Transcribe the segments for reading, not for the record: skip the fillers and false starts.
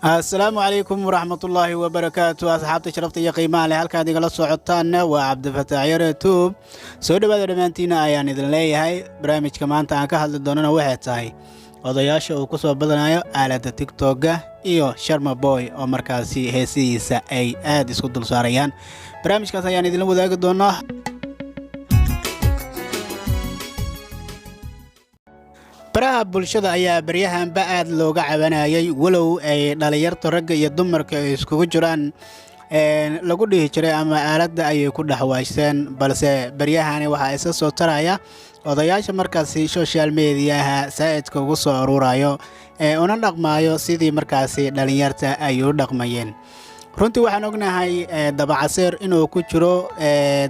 السلام عليكم ورحمة الله وبركاته أصحابتي شرفت يا قيمة لي هالك هذه قلص عطانا وعبد الفتاح يوتيوب سود بعد دمانتينا أيان إذن لي هاي برامج كمان تاعك هذا الدوننا واحد هاي odayaasha uu ku soo badanayo aalada TikTok-ga iyo Sharma Boy oo markaasi heesiisa ay aad isku dul saarayaan barnaamijkaas ayaan idin wadaagi doonaa baraha bulshada ayaa baryahanba aad looga cabanayay walow ay dhalinyarta ragga iyo dumarka iskugu jiraan lagu dhihi jiray ama aaladda ay ku dhaxwaysteen balse baryahani waxa isa soo taraya odayaasha markaasi social media saaidka ugu soo ururayo una dhaqmaayo sidii markaasi dhalinyarta ay u dhaqmayeen runtii waxaan ognahay dabacaseer inuu ku jiro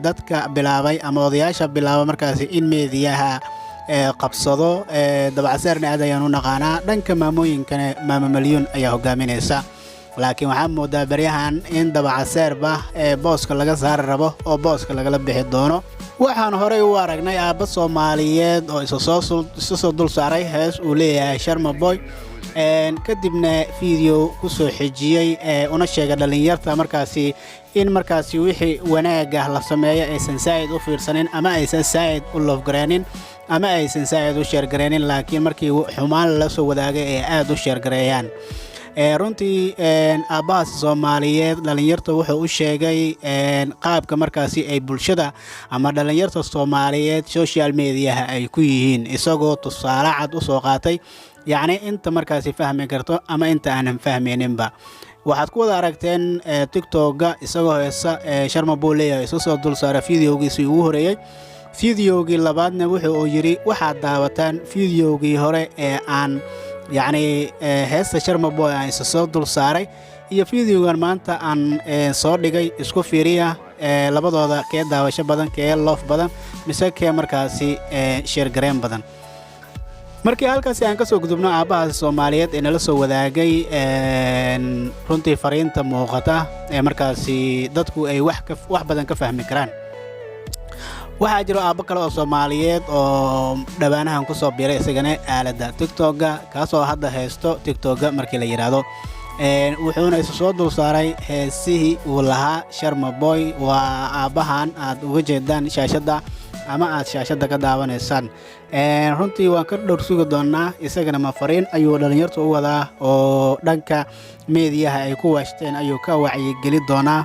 dadka bilaabay ama odayaasha bilaaba markaasi in meediyaha qabsado dabacaseerna aad ayaan u naqaanaa dhanka maamooyinkana maamo milyuun ayaa hogaaminaysa laakiin waxaa moodaa baryahan in dabacaseerba booska laga saari rabo oo booska lagala bixi doono waxaan horey u aragnay aabba Soomaaliyeed oo isa soo dul saaray hees uu leeyahay Sharma Boy kadibna video ku soo xijiyay una sheegay dhalinyarta markaasi in markaasi wixii wanaag ah la sameeyo aysan saaid u fiirsanin ama aysan saaid u love gareenin ama aysan saaid u share gareenin laakiin markii xumaan la soo wadaagay ay aad u share gareeyaan runtii aabbaha Soomaaliyeed dhalinyarta wuxuu u sheegay qaabka markaasi ay bulshada ama dhalinyarta Soomaaliyeed social media ay ku yihiin isagoo tusaale cad u soo qaatay yacni inta markaasi fahmi karto ama inta aanan fahmayninba waxaad ku wada aragteen TikTok-ga isagoo heesa Sharma Boy leeyahay soo dul saaray videogiisii ugu horeeyay videogii labaadna wuxuu yiri waxaad daawataan videogii hore ee aan يعني هسه Sharma Boy aan soo dul saaray iyo videogan maanta aan soo dhigay isku fiiriya labadooda kee daawasho badan kee love badan mise kee markaasi share gareen badan markii halkaas aan ka soo gudubno aabaha Soomaaliyeed ee nala soo wadaagay runtii fariinta muuqata ee markaasi dadku ay wax badan ka fahmi karaan waxaa jiro aabbo kale oo Soomaaliyeed oo dhawaanahan ku soo biiray isagana aaladda TikTok-ga kaasoo hadda haysto TikTok-ga markii la yiraahdo wuxuuna isa soo dul saaray heesihii uu lahaa Sharma Boy waa aabbahan aad uga jeedaan shaashada ama aad shaashada ka daawanaysaan runtii waan ka dhowr sugi doonaa isagana ma fariin ayuu dhalinyarta u wadaa oo dhanka meediyaha ay ku waashteen ayuu ka wacyigeli doonaa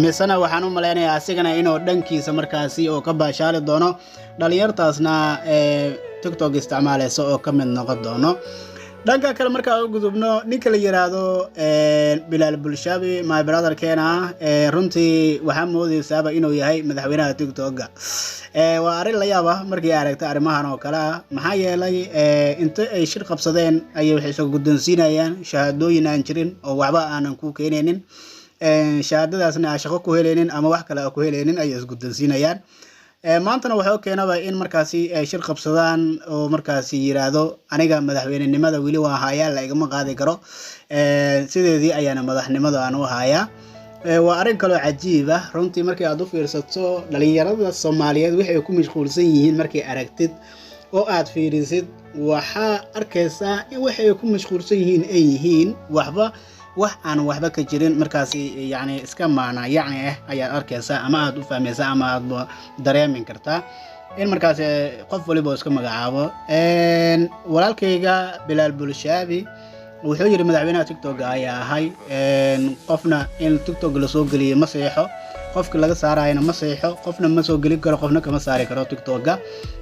misana waxaan u maleynayaa asigana inuu dhankiisa markaasi oo ka baashaali doono dhalinyartaasna TikTok isticmaalaysa oo ka mid noqon doono dhanka kale marka uu gudubno ninka la yiraahdo Bilal Bulshabi my brother keena runtii waxaa moodaysaaba inuu yahay madaxweynaha TikTok-ga waa arin la yaab ah markii aragta arimahan oo kale maxaa yeelay inta ay shir qabsadeen ayay waxay soo guddoonsiinayaan shahaadooyin aan jirin oo waxba aanan ku keenaynin shahaadadaasna shaqo ku helaynin ama wax kale ku helaynin ay isku dansiinayaan maantana waxa keenaba in markaasi ay shir qabsadaan oo markaasi yiraahdo aniga madaxweynenimada wili waa hayaa la igama qaadi karo sideedii ayaana madaxnimada aan u hayaa waa arin kale oo cajiib ah runtii markii aad u fiirsato dhalinyarada Soomaaliyeed waxay ku mashquulsan yihiin markii aragtid oo aad fiirisid waxa arkaysaa in waxay ku mashquulsan yihiin ay yihiin wax aan waxba ka jirin markaasi yani iska maana yani ayaa arkaysa ama aad u fahmaysa ama aad dareemin kartaa in markaasi qof waliba iska magacaabo walaalkayga Bilal Bulshabi wuxuu yiri madaxweynaha TikTok ayaa ahay qofna in TikTok la soo galiyo ma saxo qofka laga saarayna ma saxo qofna ma soo gali karo qofna kama saari karo TikTok-ga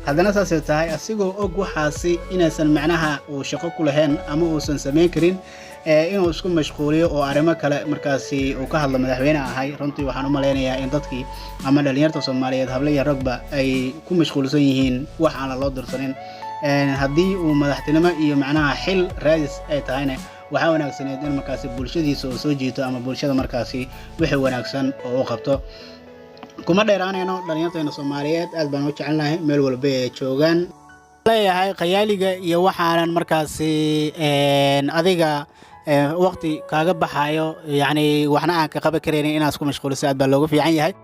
hadana saasay tahay asigoo og waxaasi inaysan macnaha uu shaqo ku lahayn ama uusan sameyn karin inuu isku mashquuliyo oo arimo kale markaasi uu ka hadlo madaxweynaha ahay runtii waxaan u maleynayaa in dadkii ama dhalinyarta Soomaaliyeed habla iyo ragba ay ku mashquulsan yihiin wax aan la dirsanin haddii uu madaxtinimo iyo macnaha xil raadis ay tahayna waxa wanaagsaneed in markaasi bulshadiisa oo soo jiito ama bulshada markaasi wixii wanaagsan oo u qabto kuma dheeraanayno dhalinyarta Soomaaliyeed aad baan u jecelnahay meel walba ay joogaan leeyahay qayaaliga iyo waxaanan markaasi adiga waqti kaaga baxayo yani waxna aan ka qaban kareen inaad isku mashquuliso aad baa loogu fiican yahay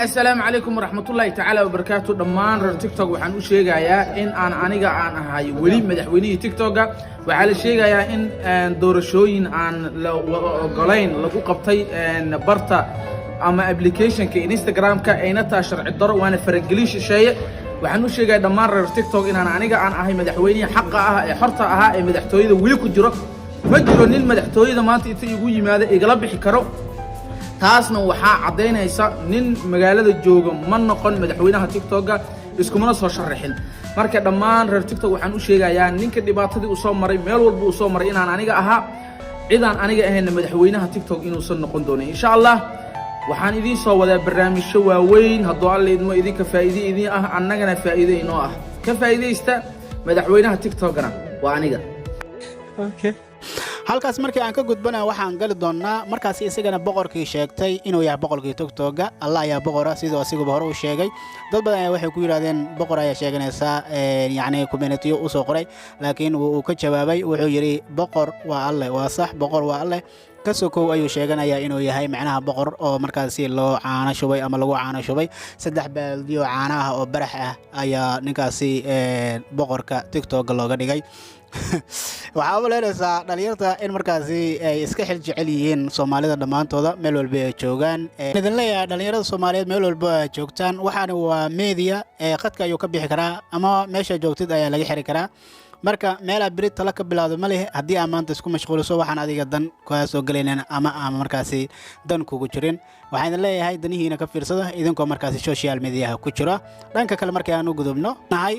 السلام عليكم ورحمة الله تعالى وبركاته. دمان رر تيك توك وحن وشيغايا إن أنيغا عن هاي ولي مدحويني تيك توك وعلى شيغايا إن دورشوين عن لو قلين لو قبطي إن برتا أما أبليكيشن كإنستغرام كأينتا شرع الدر وأنا فرقليش شيء وحن وشيغايا دمان رر تيك توك إن أنيغا عن هاي مدحويني حقها حرتا هاي مدحتويدا ولي كجرو فجرو نين مدحتويدا ما أنت يقول ماذا يقلب حكرو taasna waxaa cadeynaysa nin magaalada jooga ma noqon madaxweynaha TikTok iskumana soo sharaxin marka dhammaan reer TikTok waxaan u sheegayaa ninka dhibaatadii uu soo maray meel walba uu soo maray inaan aniga ahaa cidaan aniga ahayn madaxweynaha TikTok inuu san noqon doono insha Allah waxaan idin soo wadaa barnaamijyo waaweyn haddii alla idmo idinka faa'iido idin ah annagana faa'iido inoo ah ka faa'iideysta madaxweynaha TikTokna waa aniga okay halkaas markii aan ka gudbana waxaan gali doonaa markaas isagana boqorkii sheegtay inuu yahay boqorkii TikTok Allah ayaa boqora sidoo asiga hore u sheegay dad badan ayaa waxay ku yiraahdeen boqor ayaa sheeganaysa yaani community uu soo qoray laakiin uu ka jawaabay wuxuu yiri boqor waa Allah waa sax boqor waa Allah kasoo ayuu sheeganayaa inuu yahay macnaha boqor oo markaas loo caana shubay ama lagu caana shubay saddex baaldiyo caanaha oo barax ah ayaa ninkaasi boqorka TikTok looga dhigay waxaa u leedahay dhalinyarta in markaasi ay iska xil jecel yihiin Soomaalida dhamaantooda meel walba ay joogaan idin leeyahay dhalinyarada Soomaaliyeed meel walba ay joogtaan waxaana waa media qadka ayuu ka bixi karaa ama meesha joogtid ayaa laga xiri karaa marka meel abrid tala ka bilaado ma leh hadii aad maanta isku mashquuliso waxaan adiga dan ka soo galeynaa ama markaasi dan kugu jirin waxaan leeyahay danihiina ka fiirsada idinkoo markaasi social media ku jira dhanka kale markii aan u gudubno nahay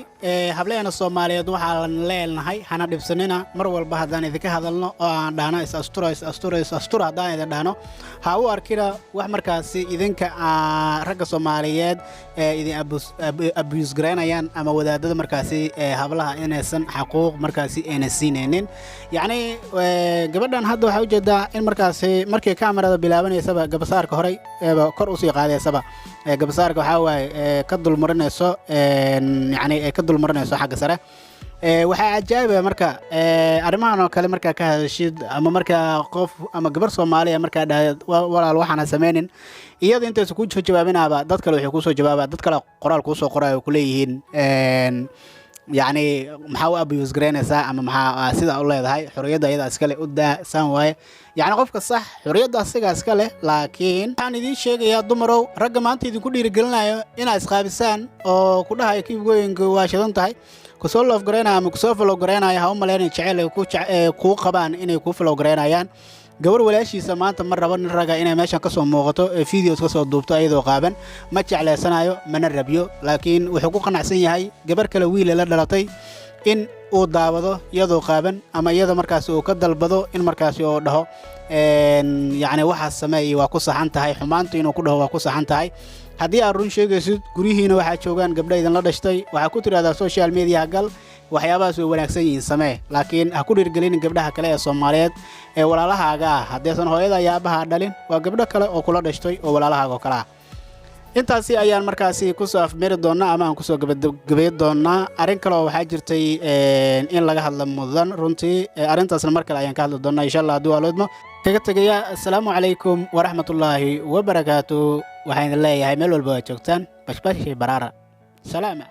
hableena Soomaaliyeed waxa la leeyahay hana dhibsanina mar walba hadaan idinka hadalno oo aan dhaano astura hadaan idin dhaano ha u arkina wax markaasi idinka ragga Soomaaliyeed idin abuse gareynayaan ama wadaadada markaasi hablaha inaysan حقوق مركزي أنا سينين يعني قبلنا هذا وحوجد إن مركزي مركي كاميرا بلابن يسبب قبصار كهري كرؤسي قاعد يسبب قبصار كحاوي كدل مرنة سو يعني كدل مرنة سو حق سره waxaa ajaayib marka arimahan oo kale marka ka hadashid ama marka qof ama gabar Soomaaliya marka walaal waxaan sameeynin iyada inta isku jawaabinaba dad kale waxay ku soo jawaabaa dad kale qoraal ku soo qorayo ku leeyihiin يعني محاو أبيوز جرينسا أما محا سيدا الله هاي حرية دا يدا أسكالي أدا سامواي يعني قفك الصح حرية دا أسكالي أسكالي لكن يعني دي شيء يا دمرو رقم أنت دي كل رجلنا إن أسخاب السان أو كلها يكيف جوين كواشدون تاي كسول أوف جرينا أم كسوف لو جرينا يا هم ملين شعله كو قبان إنه كوف لو جرينا يان gabar walaashiisa maanta mar raba nin raga inay meeshan ka soo muuqato videos ka soo duubto ayadoo qaaban ma jecleysanayo mana rabiyo laakiin wuxuu ku qanacsan yahay gabar kale wiil la dhalatay in uu daawado iyadoo qaaban ama iyada markaas uu ka dalbado in markaas uu dhaho yani waxa sameeyay waa ku saxan tahay xumaantu inuu ku dhaho waa ku saxan tahay haddii aad run sheegaysid gurihiina waxa joogan gabdha idin la dhashtay waxa ku tiraahdaa social media gal waxyaabahaas way wanaagsan yihiin samee laakiin ha ku dhiirgelin gabdhaha kale ee Soomaaliyeed ee walaalahaaga haddaysan hooyada iyo aabaha dhalin waa gabdho kale oo kula dhashtay oo walaalahaaga oo kala intaasi ayaan markaasi ku soo afmeeri doonaa ama aan ku soo gabagabay doonaa arin kale oo waxa jirtay in laga hadlo mudan runtii arintaasna mar kale ayaan ka hadli doonaa insha Allah haddii waa loodmo kaga tagaya assalaamu calaykum waraxmatullaahi wabarakaatuh waxaan leeyahay meel walba joogtaan bashbash baraara salaama